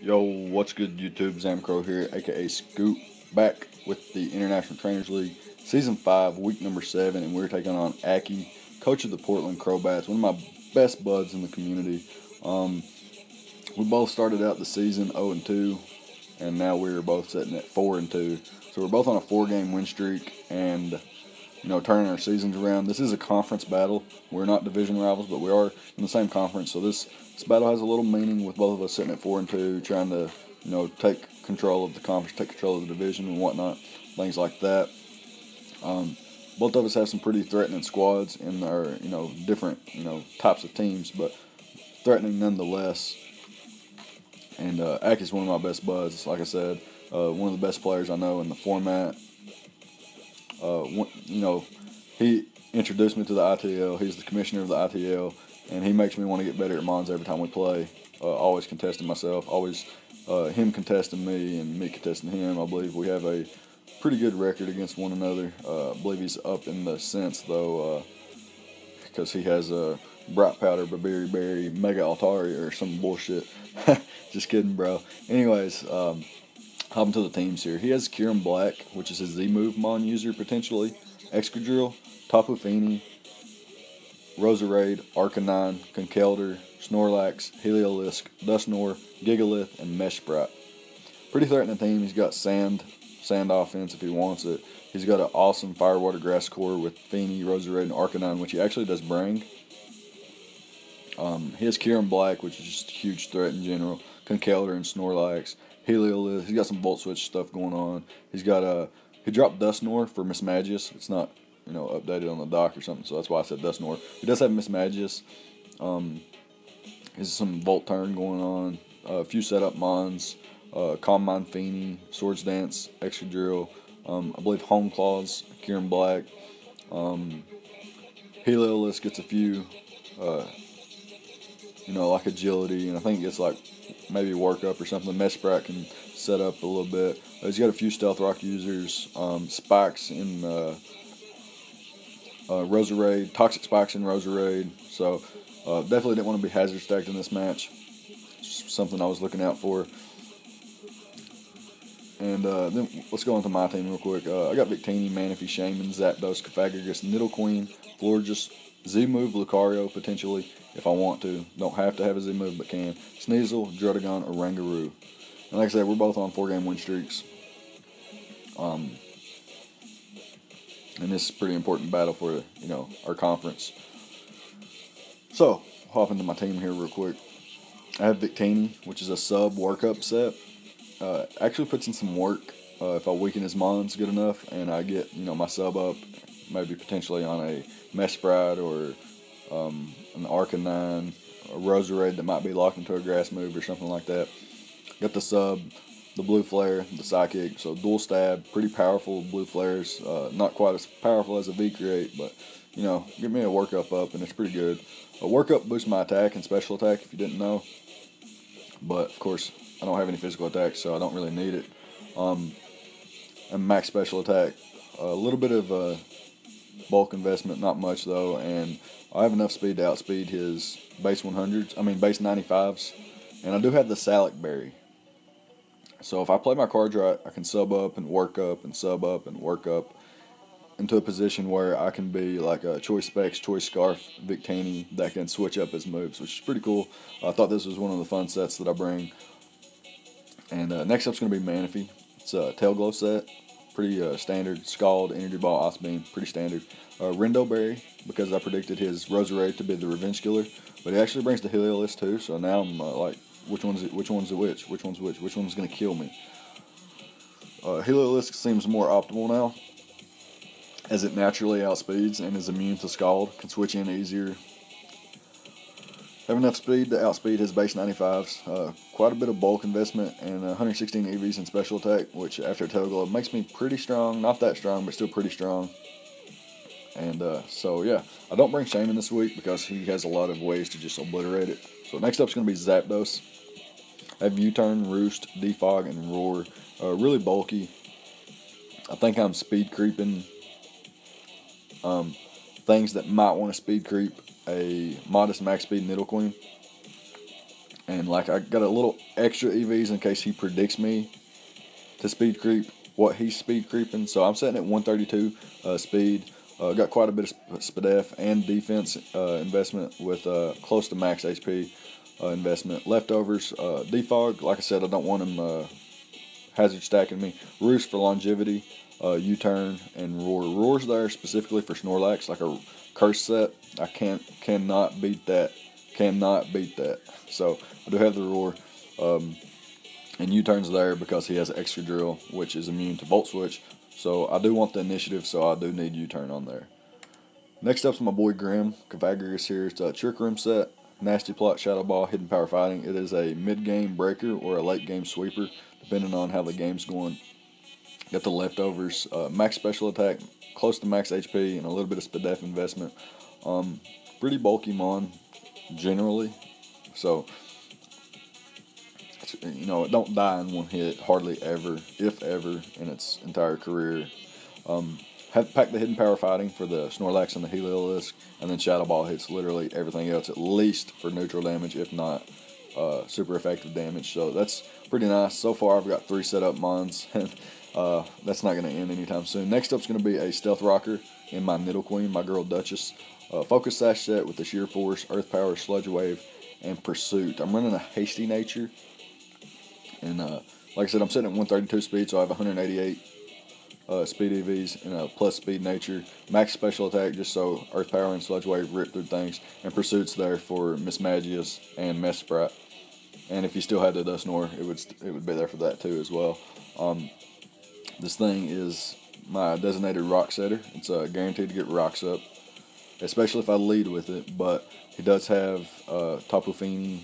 Yo, what's good, YouTube? Zamcrow here, aka Scoop, back with the International Trainers League, Season 5, Week number 7, and we're taking on Akki, coach of the Portland Crobats, one of my best buds in the community. We both started out the season 0-2, and now we're both sitting at 4-2. So we're both on a 4-game win streak, and turning our seasons around. This is a conference battle. We're not division rivals, but we are in the same conference. So this battle has a little meaning with both of us sitting at 4-2, trying to take control of the conference, take control of the division and whatnot, things like that. Both of us have some pretty threatening squads in our different types of teams, but threatening nonetheless. And Akki's one of my best buds. Like I said, one of the best players I know in the format. He introduced me to the ITL. He's the commissioner of the ITL, and he makes me want to get better at Mons every time we play. Always contesting myself, always him contesting me and me contesting him. I believe we have a pretty good record against one another. I believe he's up in the sense, though, because he has a Bright Powder, Babiri Berry, Mega Altari, or some bullshit. Just kidding, bro. Anyways, hopping to the teams here. He has Kieran Black, which is his Z-Move Mon user, potentially. Excadrill, Tapu Fini, Roserade, Arcanine, Conkeldurr, Snorlax, Heliolisk, Dusknoir, Gigalith, and Meshsprout. Pretty threatening team. He's got sand offense if he wants it. He's got an awesome Fire Water Grass core with Fini, Roserade, and Arcanine, which he actually does bring. He has Kieran Black, which is just a huge threat in general. Conkeldurr and Snorlax. Heliolisk. He's got some Volt Switch stuff going on. He dropped Dusknoir for Mismagius. It's not updated on the dock or something, so that's why I said Dusknoir. He does have Mismagius. There's some Volt Turn going on. A few setup Mons. Calm Mind Fini, Swords Dance, Excadrill. I believe Home Claws, Kieran Black. Heliolisk gets a few, like Agility, and I think it's like maybe Work Up or something. Meshsprout can set up a little bit. He's got a few Stealth Rock users, Spikes in Roserade, Toxic Spikes in Roserade. So definitely didn't want to be hazard stacked in this match. Something I was looking out for. And then let's go into my team real quick. I got Victini, Manaphy, Shaman, Zapdos, Cofagrigus, Nidoqueen, Florges, Z-Move, Lucario, potentially, if I want to. Don't have to have a Z-Move, but can. Sneasel, Druddigon, or Rangaroo. And like I said, we're both on 4-game win streaks. And this is a pretty important battle for, our conference. So, hop into my team here real quick. I have Victini, which is a sub workup set. Actually puts in some work if I weaken his Mons good enough and I get my sub up, maybe potentially on a Meshsprout or an Arcanine, a Roserade that might be locked into a grass move or something like that. Got the sub, the Blue Flare, the Psychic, so dual stab, pretty powerful Blue Flares. Not quite as powerful as a V-Create, but give me a work up and it's pretty good. A work up boosts my attack and special attack if you didn't know, but of course I don't have any physical attacks, so I don't really need it. And max special attack. A little bit of bulk investment, not much though, and I have enough speed to outspeed his base 100s, base 95s. And I do have the Salic Berry. So if I play my cards right, I can sub up and work up and sub up and work up into a position where I can be like a Choice Specs, Choice Scarf, Victini that can switch up his moves, which is pretty cool. I thought this was one of the fun sets that I bring. And next up's going to be Manaphy. It's a Tail Glow set. Pretty standard. Scald, Energy Ball, Ice Beam. Pretty standard. Rindo Berry, because I predicted his Roserade to be the Revenge Killer. But he actually brings the Heliolisk too, so now I'm like, which one's which? Which one's going to kill me? Heliolisk seems more optimal now, as it naturally outspeeds and is immune to Scald. Can switch in easier. Have enough speed to outspeed his base 95s. Quite a bit of bulk investment and 116 EVs in special attack, which after Tail Glow makes me pretty strong. Not that strong, but still pretty strong. And so, yeah, I don't bring Shaman this week because he has a lot of ways to just obliterate it. So next up is going to be Zapdos. I have U-Turn, Roost, Defog, and Roar. Really bulky. I think I'm speed creeping things that might want to speed creep a modest max speed Nidoqueen. And like I got a little extra EVs in case he predicts me to speed creep what he's speed creeping. So I'm setting at 132 speed. Got quite a bit of SPDEF and defense investment with close to max HP investment. Leftovers, defog. Like I said, I don't want him hazard stacking me. Roost for longevity, U-turn, and roar. Roar's there specifically for Snorlax, like a curse set. I cannot beat that. Cannot beat that. So I do have the roar. And U-turn's there because he has extra drill, which is immune to Volt Switch. So I do want the initiative, so I do need U-turn on there. Next up's my boy Grim. Cavagrigus here. It's a Trick Room set. Nasty Plot, Shadow Ball, Hidden Power Fighting. It is a mid-game breaker or a late-game sweeper, depending on how the game's going. Got the leftovers. Max special attack, close to max HP, and a little bit of SPDEF investment. Pretty bulky mon, generally. So, you know, it don't die in one hit, hardly ever, if ever, in its entire career. Have packed the Hidden Power Fighting for the Snorlax and the Heliolisk, and then Shadow Ball hits literally everything else, at least for neutral damage, if not super effective damage. So that's pretty nice. So far, I've got 3 set up mons, and that's not going to end anytime soon. Next up's going to be a Stealth Rocker in my Nidoqueen, my girl Duchess. Focus Sash set with the Sheer Force, Earth Power, Sludge Wave, and Pursuit. I'm running a Hasty Nature, and like I said, I'm sitting at 132 speed, so I have 188 speed EVs and a plus speed nature. Max special attack just so Earth Power and Sludge Wave rip through things. And Pursuit's there for Miss Magius and Mesprit. And if you still had the Dusknoir, it would be there for that too as well. This thing is my designated rock setter. It's guaranteed to get rocks up, especially if I lead with it. But he does have Tapu Fini,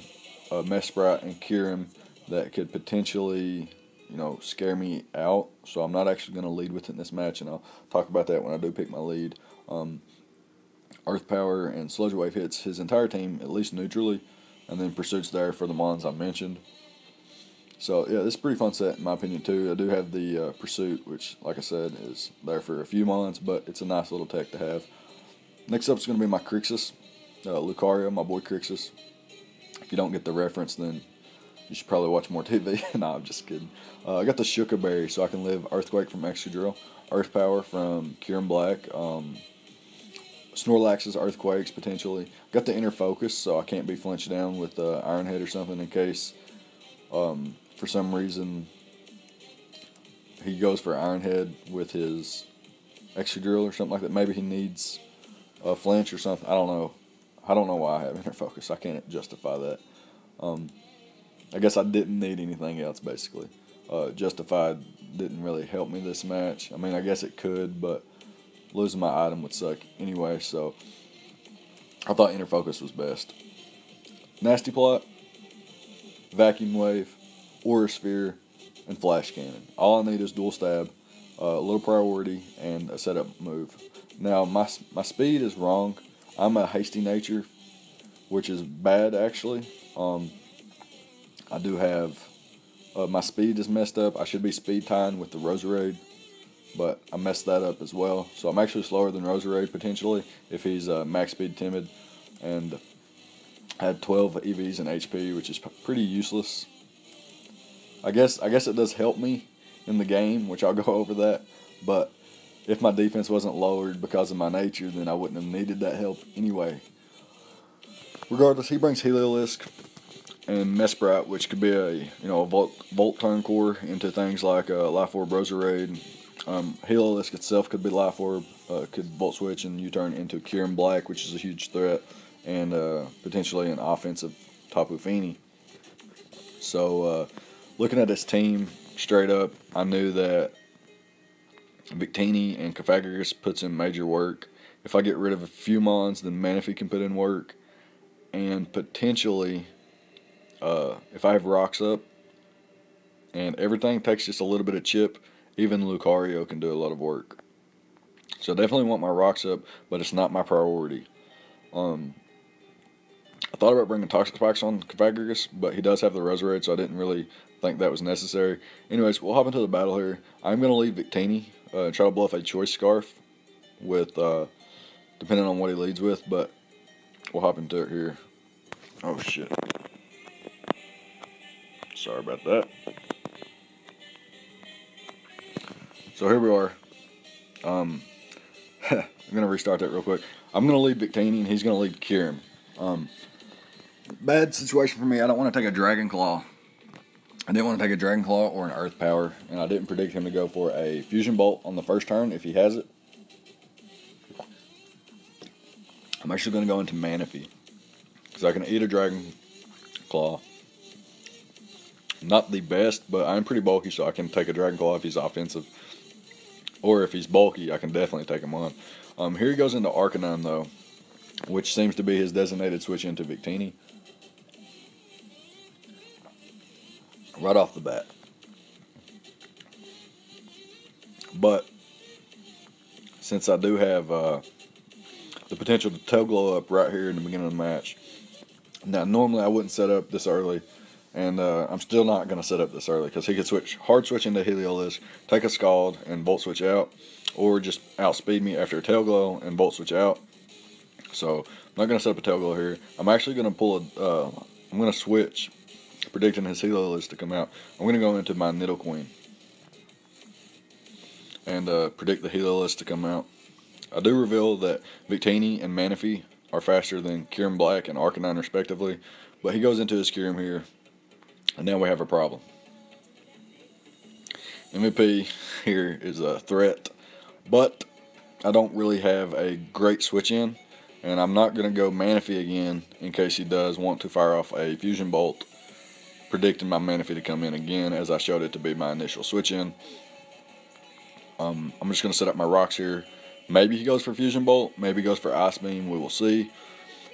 Mesprit, and Kyurem that could potentially, you know, scare me out. So I'm not actually going to lead with it in this match, and I'll talk about that when I do pick my lead. Earth Power and Sludge Wave hits his entire team, at least neutrally, and then Pursuit's there for the mons I mentioned. So yeah, this is a pretty fun set in my opinion too. I do have the Pursuit, which, like I said, is there for a few mons, but it's a nice little tech to have. Next up is going to be my Crixus, Lucario, my boy Crixus. If you don't get the reference, then you should probably watch more TV. Nah, I'm just kidding. I got the Shuka Berry, so I can live Earthquake from Extra Drill, Earth Power from Kyurem Black, Snorlax's Earthquakes potentially. Got the Inner Focus, so I can't be flinched down with Iron Head or something in case for some reason he goes for Iron Head with his Extra Drill or something like that. Maybe he needs a flinch or something. I don't know. I don't know why I have Inner Focus. I can't justify that. I guess I didn't need anything else, basically. Justified didn't really help me this match. I mean, I guess it could, but losing my item would suck anyway, so I thought Inner Focus was best. Nasty Plot, Vacuum Wave, Aura Sphere, and Flash Cannon. All I need is Dual Stab, a little priority, and a setup move. Now, my speed is wrong. I'm a Hasty Nature, which is bad, actually. I do have, my speed is messed up. I should be speed tying with the Roserade, but I messed that up as well. So I'm actually slower than Roserade potentially if he's max speed timid, and I had 12 EVs and HP, which is pretty useless. I guess it does help me in the game, which I'll go over that, but if my defense wasn't lowered because of my nature, then I wouldn't have needed that help anyway. Regardless, he brings Heliolisk and Mesprit, which could be a Volt turn core into things like Life Orb, Roserade. Heliolisk itself could be Life Orb, could Volt Switch and U-turn into Kyurem Black, which is a huge threat, and potentially an offensive Tapu Fini. So looking at this team straight up, I knew that Victini and Cavagrigus puts in major work. If I get rid of a few mons, then Manaphy can put in work, and potentially if I have rocks up and everything takes just a little bit of chip, even Lucario can do a lot of work. So I definitely want my rocks up, but it's not my priority. I thought about bringing Toxic Spikes on Cavagrigus, but he does have the Roserade, so I didn't really think that was necessary. Anyways, we'll hop into the battle here. I'm going to leave Victini, try to bluff a Choice Scarf with, depending on what he leads with, but we'll hop into it here. Oh shit. Sorry about that. So here we are. I'm going to restart that real quick. I'm going to lead Victini, and he's going to lead Kieran. Bad situation for me. I don't want to take a Dragon Claw. I didn't want to take a Dragon Claw or an Earth Power, and I didn't predict him to go for a Fusion Bolt on the first turn if he has it. I'm actually going to go into Manaphy, because I can eat a Dragon Claw. Not the best, but I'm pretty bulky, so I can take a Dragon Claw if he's offensive. Or if he's bulky, I can definitely take him on. Here he goes into Arcanine, though, which seems to be his designated switch into Victini. Right off the bat. But since I do have the potential to tail glow up right here in the beginning of the match. Now, normally I wouldn't set up this early, and I'm still not going to set up this early because he could hard switch into Heliolisk, take a Scald, and Volt Switch out, or just outspeed me after a tail glow and Volt Switch out. So I'm not going to set up a tail glow here. I'm actually going to pull I'm going to switch, predicting his Heliolisk to come out. I'm going to go into my Nidoqueen and predict the Heliolisk to come out. I do reveal that Victini and Manaphy are faster than Kyurem Black and Arcanine respectively, but he goes into his Kyurem here, and now we have a problem. MVP here is a threat, but I don't really have a great switch in, and I'm not going to go Manaphy again in case he does want to fire off a Fusion Bolt, predicting my Manaphy to come in again as I showed it to be my initial switch in. I'm just going to set up my rocks here. Maybe he goes for Fusion Bolt, maybe he goes for Ice Beam, we will see.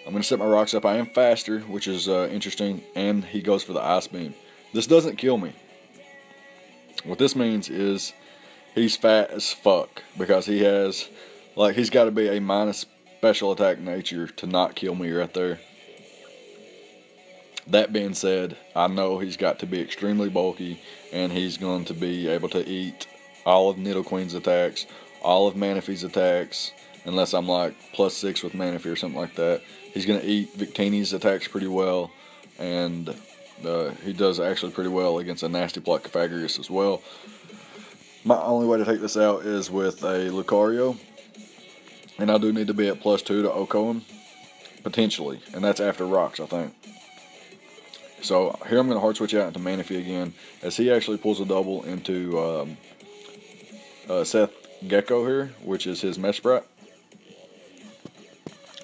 I'm going to set my rocks up. I am faster, which is interesting, and he goes for the Ice Beam. This doesn't kill me. What this means is he's fat as fuck, because he has, he's got to be a minus special attack nature to not kill me right there. That being said, I know he's got to be extremely bulky, and he's going to be able to eat all of Nidoqueen's attacks, all of Manaphy's attacks, unless I'm like +6 with Manaphy or something like that. He's going to eat Victini's attacks pretty well, and he does actually pretty well against a Nasty Plot Cofagrigus as well. My only way to take this out is with a Lucario, and I do need to be at +2 to OHKO him, potentially, and that's after rocks, I think. So here I'm going to hard switch out into Manaphy again, as he actually pulls a double into Seth Gecko here, which is his Mesprat.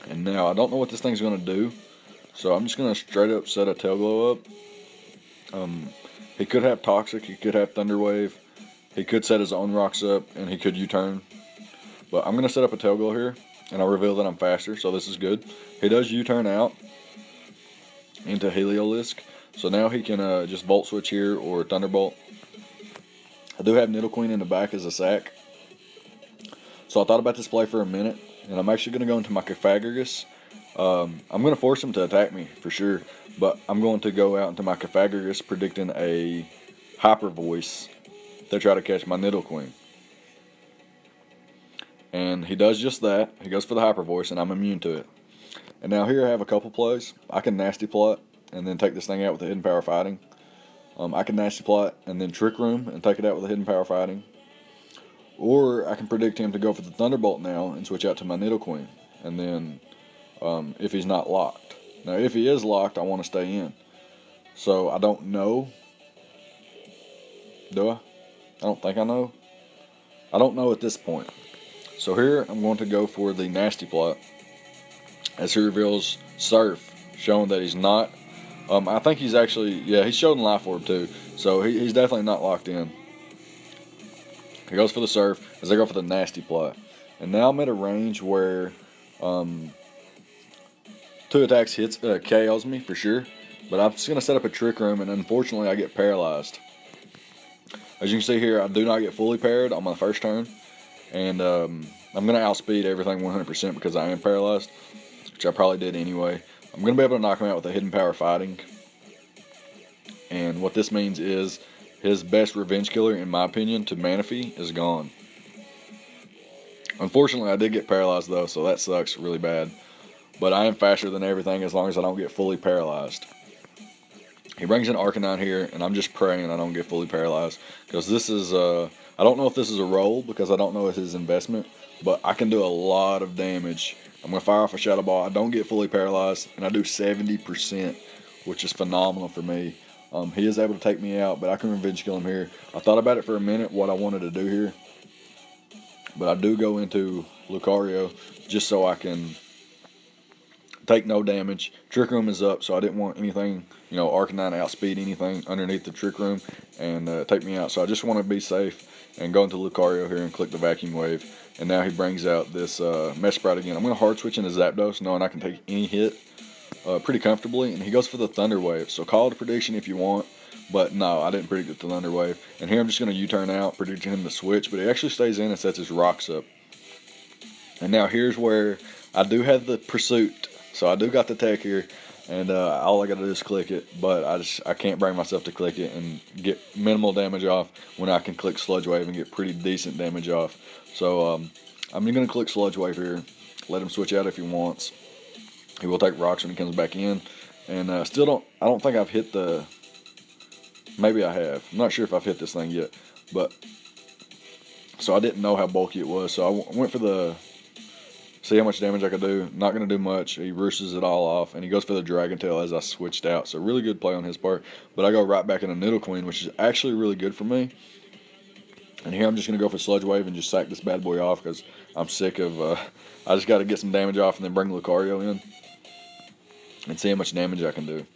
And now I don't know what this thing's going to do, so I'm just going to straight up set a tail glow up. He could have Toxic, he could have Thunder Wave, he could set his own rocks up, and he could U-turn. But I'm going to set up a tail glow here, and I reveal that I'm faster, so this is good. He does U-turn out into Heliolisk, so now he can just Volt Switch here or Thunderbolt. I do have Nidoqueen in the back as a sack. So I thought about this play for a minute, and I'm actually going to go into my Cofagrigus. I'm going to force him to attack me for sure, but I'm going to go out into my Cofagrigus predicting a Hyper Voice to try to catch my Nidoqueen. And he does just that. He goes for the Hyper Voice, and I'm immune to it. And now here I have a couple plays. I can Nasty Plot and then take this thing out with the Hidden Power Fighting. I can Nasty Plot and then Trick Room and take it out with the Hidden Power Fighting. Or I can predict him to go for the Thunderbolt now and switch out to my Nidoqueen. And then if he's not locked. Now if he is locked, I want to stay in. So I don't know. Do I? I don't think I know. I don't know at this point. So here I'm going to go for the Nasty Plot, as he reveals Surf, showing that he's not. I think he's actually, yeah, he's showing Life Orb too, so he's definitely not locked in. He goes for the Surf, as I go for the Nasty Plot. And now I'm at a range where 2 attacks hits KOs me for sure, but I'm just going to set up a Trick Room, and unfortunately I get paralyzed. As you can see here, I do not get fully parried on my first turn, and I'm going to outspeed everything 100% because I am paralyzed, which I probably did anyway. I'm going to be able to knock him out with a Hidden Power Fighting, and what this means is his best revenge killer, in my opinion, to Manaphy is gone. Unfortunately, I did get paralyzed though, so that sucks really bad. But I am faster than everything as long as I don't get fully paralyzed. He brings in Arcanine here, and I'm just praying I don't get fully paralyzed. Because this is, I don't know if this is a roll, because I don't know his investment, but I can do a lot of damage. I'm going to fire off a Shadow Ball. I don't get fully paralyzed, and I do 70%, which is phenomenal for me. He is able to take me out, but I can revenge kill him here. I thought about it for a minute, what I wanted to do here. But I do go into Lucario, just so I can take no damage. Trick Room is up, so I didn't want anything, Arcanine outspeed anything underneath the Trick Room and take me out. So I just want to be safe and go into Lucario here and click the Vacuum Wave. And now he brings out this Mesprit again. I'm going to hard switch into Zapdos, knowing I can take any hit pretty comfortably. And he goes for the Thunder Wave. So call it a prediction if you want. But no, I didn't predict the Thunder Wave. And here I'm just going to U-turn out, predicting him to switch. But he actually stays in and sets his rocks up. And now here's where I do have the Pursuit. So I do got the tech here, and all I got to do is click it, but I can't bring myself to click it and get minimal damage off when I can click Sludge Wave and get pretty decent damage off. So I'm going to click Sludge Wave here, let him switch out if he wants. He will take rocks when he comes back in, and I don't think I've hit the, maybe I have. I'm not sure if I've hit this thing yet, but, so I didn't know how bulky it was, so I went for the, see how much damage I could do. Not going to do much. He roosts it all off, and he goes for the Dragon Tail as I switched out. So really good play on his part. But I go right back into Nidoqueen, which is actually really good for me. And here I'm just going to go for Sludge Wave and just sack this bad boy off because I'm sick of, I just got to get some damage off and then bring Lucario in and see how much damage I can do.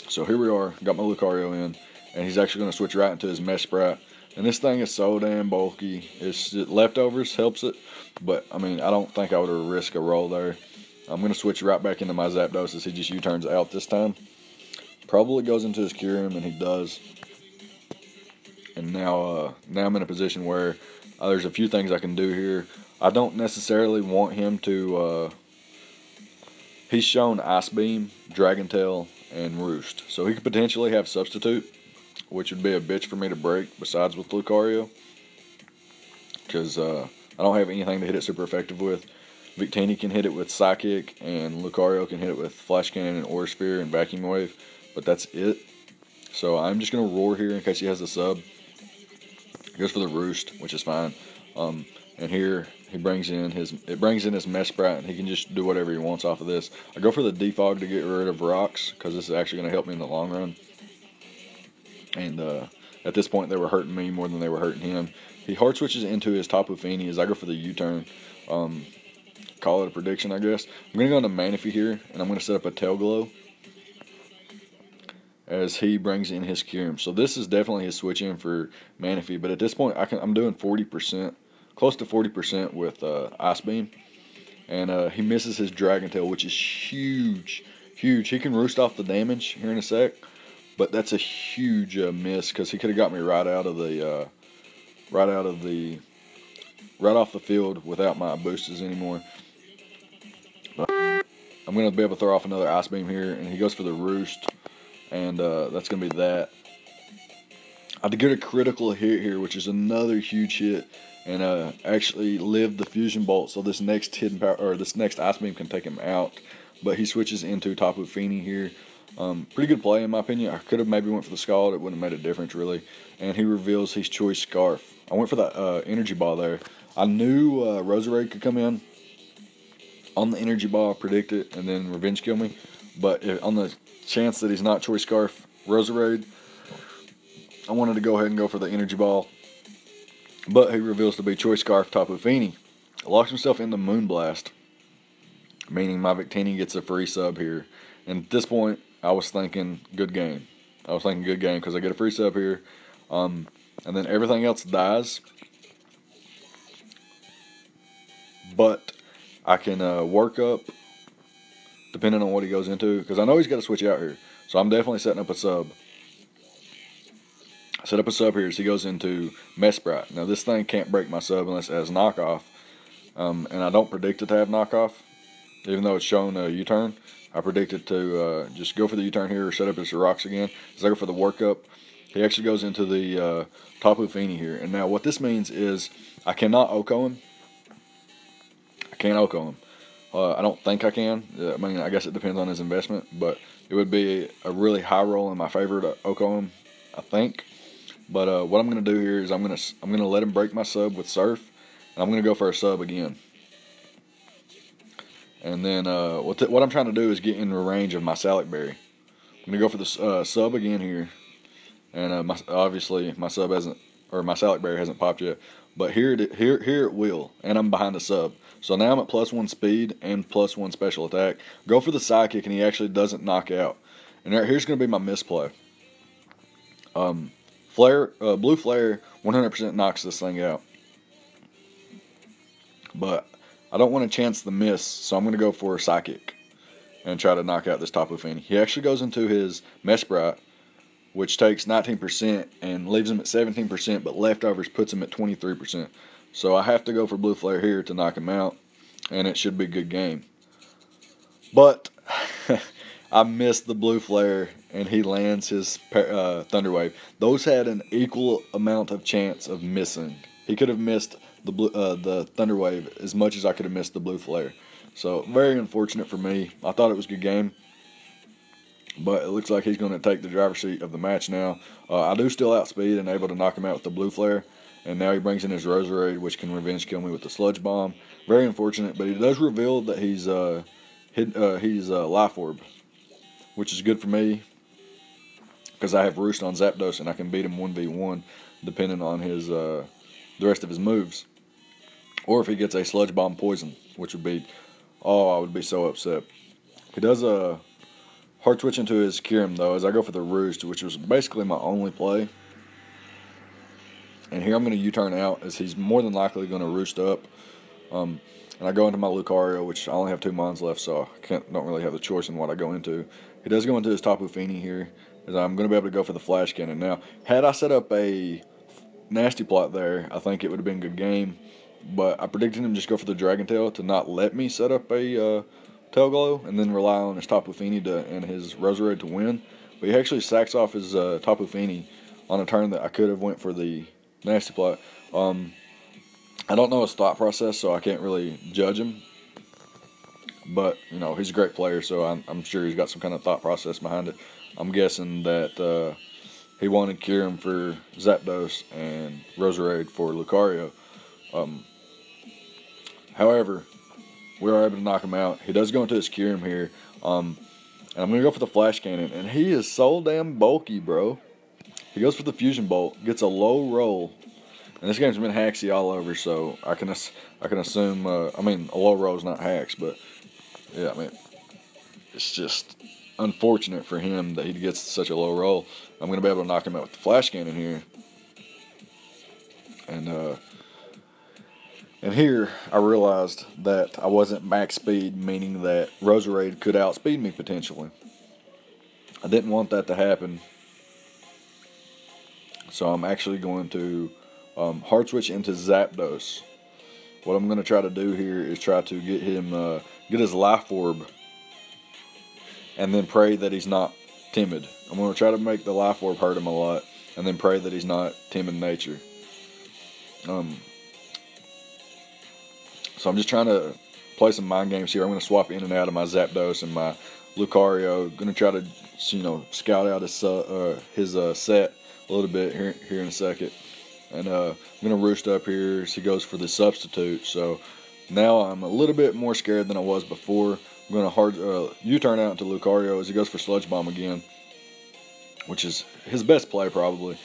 So here we are. Got my Lucario in, and he's actually going to switch right into his Mesprit. And this thing is so damn bulky. It's leftovers helps it, but I mean I don't think I would risk a roll there. I'm gonna switch right back into my Zapdos as he just U-turns out this time. Probably goes into his Kyurem, and he does. And now I'm in a position where there's a few things I can do here. I don't necessarily want him to. He's shown Ice Beam, Dragon Tail, and Roost, so he could potentially have Substitute, which would be a bitch for me to break besides with Lucario, because I don't have anything to hit it super effective with. Victini can hit it with Psychic, and Lucario can hit it with Flash Cannon and Aura Sphere and Vacuum Wave, but that's it. So I'm just going to Roar here in case he has a sub. He goes for the Roost, which is fine. And here it brings in his Mesprit, and he can just do whatever he wants off of this. I go for the Defog to get rid of rocks, because this is actually going to help me in the long run. And at this point, they were hurting me more than they were hurting him. He hard switches into his Tapu Fini as I go for the U-turn. Call it a prediction, I guess. I'm going to go into Manaphy here, and I'm going to set up a Tail Glow as he brings in his Kyurem. So this is definitely his switch in for Manaphy. But at this point, I'm doing 40%, close to 40% with Ice Beam. And he misses his Dragon Tail, which is huge, huge. He can roost off the damage here in a sec. But that's a huge miss because he could have got me right off the field without my boosters anymore. But I'm gonna be able to throw off another Ice Beam here, and he goes for the Roost, and that's gonna be that. I get a critical hit here, which is another huge hit, and actually live the Fusion Bolt, so this next hidden power or this next Ice Beam can take him out. But he switches into Tapu Fini here. Pretty good play in my opinion. I could have maybe went for the Scald. It wouldn't have made a difference really. And he reveals his Choice Scarf. I went for that Energy Ball there. I knew Roserade could come in on the Energy Ball, predict it, and then Revenge Kill me. But on the chance that he's not Choice Scarf Roserade, I wanted to go ahead and go for the Energy Ball. But he reveals to be Choice Scarf Tapu Fini. Locks himself into Moonblast, meaning my Victini gets a free sub here. And at this point, I was thinking good game. Because I get a free sub here. And then everything else dies. But I can work up, depending on what he goes into. Because I know he's got to switch out here. So I'm definitely setting up a sub. Set up a sub here as he goes into Mesprit. Now this thing can't break my sub unless it has knockoff. And I don't predict it to have knockoff. Even though it's shown a U-turn. I predict it to just go for the U-turn here or set up his rocks again. As I go for the workup, he actually goes into the Tapu Fini here. And now what this means is I cannot OHKO him. I can't OHKO him. I don't think I can. I mean, I guess it depends on his investment, but it would be a really high roll in my favor to Oko him, I think. But what I'm gonna do here is I'm gonna let him break my sub with Surf, and I'm gonna go for a sub again. And then what I'm trying to do is get in the range of my Salic Berry. I'm gonna go for the sub again here, and obviously my sub hasn't, or my Salic Berry hasn't popped yet. But here it will, and I'm behind the sub. So now I'm at +1 speed and +1 special attack. Go for the sidekick, and he actually doesn't knock out. And here's gonna be my misplay. Blue Flare 100% knocks this thing out. But I don't want to chance the miss, so I'm going to go for a Psychic and try to knock out this Tapu Fini. He actually goes into his Mesprit, which takes 19% and leaves him at 17%, but leftovers puts him at 23%. So I have to go for Blue Flare here to knock him out, and it should be a good game. But I missed the Blue Flare, and he lands his Thunder Wave. Those had an equal amount of chance of missing. He could have missed the Thunder Wave as much as I could have missed the Blue Flare. So very unfortunate for me. I thought it was a good game, but it looks like he's going to take the driver's seat of the match now. I do still outspeed and able to knock him out with the Blue Flare, and now he brings in his Roserade, which can revenge kill me with the Sludge Bomb. Very unfortunate, but he does reveal that he's Life Orb, which is good for me because I have Roost on Zapdos and I can beat him 1v1 depending on his the rest of his moves. Or if he gets a Sludge Bomb Poison, which would be, oh, I would be so upset. He does a hard switch into his Kyurem though, as I go for the Roost, which was basically my only play. And here I'm going to U-turn out as he's more than likely going to Roost up. And I go into my Lucario, which I only have 2 mons left, so I don't really have the choice in what I go into. He does go into his Tapu Fini here, as I'm going to be able to go for the Flash Cannon. Now, had I set up a Nasty Plot there, I think it would have been a good game. But I predicted him just go for the Dragon Tail to not let me set up a Tail Glow, and then rely on his Tapu Fini and his Roserade to win. But he actually sacks off his Tapu Fini on a turn that I could have went for the Nasty Plot. I don't know his thought process, so I can't really judge him. But, you know, he's a great player, so I'm sure he's got some kind of thought process behind it. I'm guessing that he wanted Kyurem for Zapdos and Roserade for Lucario. However, we were able to knock him out. He does go into his Kyurem here. And I'm going to go for the Flash Cannon. And he is so damn bulky, bro. He goes for the Fusion Bolt, gets a low roll. And this game's been Haxy all over, so I can assume, I mean, a low roll is not Hax, but, yeah, I mean, it's just unfortunate for him that he gets such a low roll. I'm going to be able to knock him out with the Flash Cannon here. And here, I realized that I wasn't max speed, meaning that Roserade could outspeed me potentially. I didn't want that to happen. So I'm actually going to hard switch into Zapdos. What I'm going to try to do here is try to get him, get his Life Orb, and then pray that he's not timid. I'm going to try to make the Life Orb hurt him a lot, and then pray that he's not timid in nature. So I'm just trying to play some mind games here. I'm going to swap in and out of my Zapdos and my Lucario. Going to try to, you know, scout out his set a little bit here in a second. And I'm going to Roost up here as he goes for the Substitute. So now I'm a little bit more scared than I was before. I'm going to hard U-turn out into Lucario as he goes for Sludge Bomb again, which is his best play probably.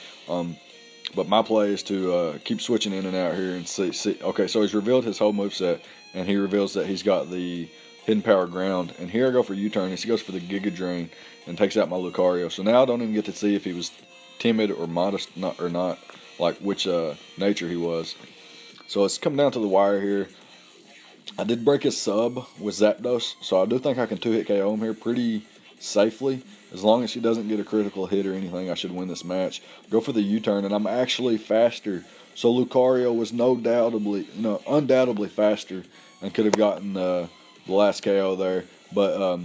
But my play is to keep switching in and out here and see. Okay, so he's revealed his whole moveset, and he reveals that he's got the Hidden Power Ground. And here I go for U-turn as he goes for the Giga Drain and takes out my Lucario. So now I don't even get to see if he was timid or modest or not, like which nature he was. So it's come down to the wire here. I did break his sub with Zapdos, so I do think I can 2-hit KO him here pretty safely. As long as he doesn't get a critical hit or anything, I should win this match. Go for the U-turn, and I'm actually faster. So Lucario was undoubtedly faster and could have gotten the last KO there. But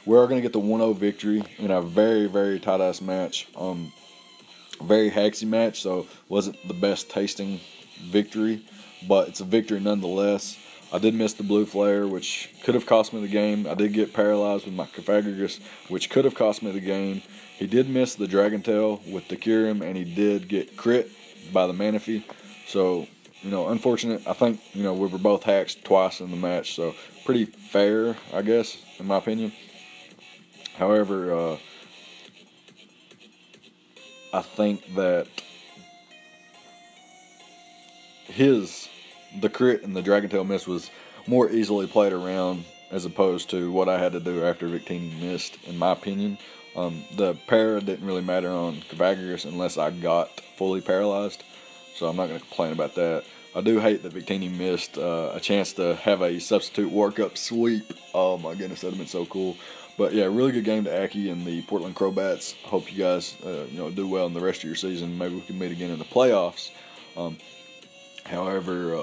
we're going to get the 1-0 victory in a very, very tight-ass match. Very haxy match, so wasn't the best tasting victory, but it's a victory nonetheless. I did miss the blue flare, which could have cost me the game. I did get paralyzed with my Cophagus, which could have cost me the game. He did miss the Dragon Tail with the Kyurem, and he did get crit by the Manaphy. So, unfortunate. I think, we were both hacks twice in the match, so pretty fair, I guess, in my opinion. However, I think that the crit and the Dragon Tail miss was more easily played around as opposed to what I had to do after Victini missed, in my opinion. The para didn't really matter on Cophagus unless I got fully paralyzed, so I'm not going to complain about that. I do hate that Victini missed a chance to have a substitute workup sweep. Oh my goodness, that would have been so cool. But yeah, really good game to Akki and the Portland Crobats. Hope you guys do well in the rest of your season. Maybe we can meet again in the playoffs. However,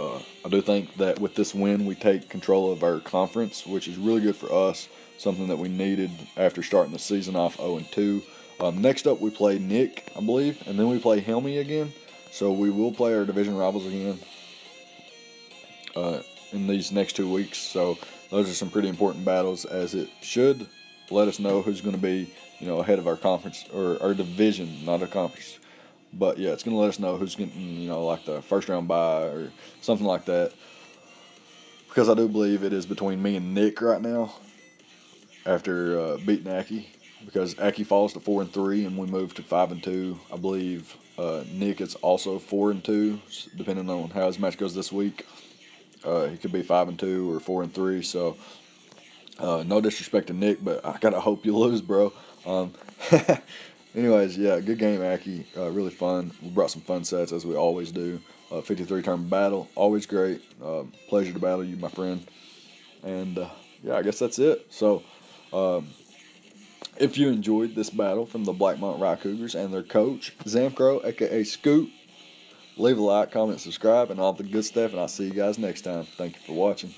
I do think that with this win, we take control of our conference, which is really good for us. Something that we needed after starting the season off 0-2. Next up, we play Nick, I believe, and then we play Helmy again. So we will play our division rivals again in these next 2 weeks. So those are some pretty important battles, as it should let us know who's going to be, ahead of our conference or our division, not a conference. But yeah, it's going to let us know who's getting, like the first round bye or something like that. Because I do believe it is between me and Nick right now after beating Akki. Because Akki falls to 4-3 and we move to 5-2. I believe Nick is also 4-2, depending on how his match goes this week. He could be 5-2 or 4-3. So no disrespect to Nick, but I gotta hope you lose, bro. Anyways, yeah, good game, Akki. Really fun. We brought some fun sets, as we always do. 53-turn battle, always great. Pleasure to battle you, my friend. And, yeah, I guess that's it. So, if you enjoyed this battle from the Blackmont Rye Cougars and their coach, Zamcro, a.k.a. Scoot, leave a like, comment, subscribe, and all the good stuff, and I'll see you guys next time. Thank you for watching.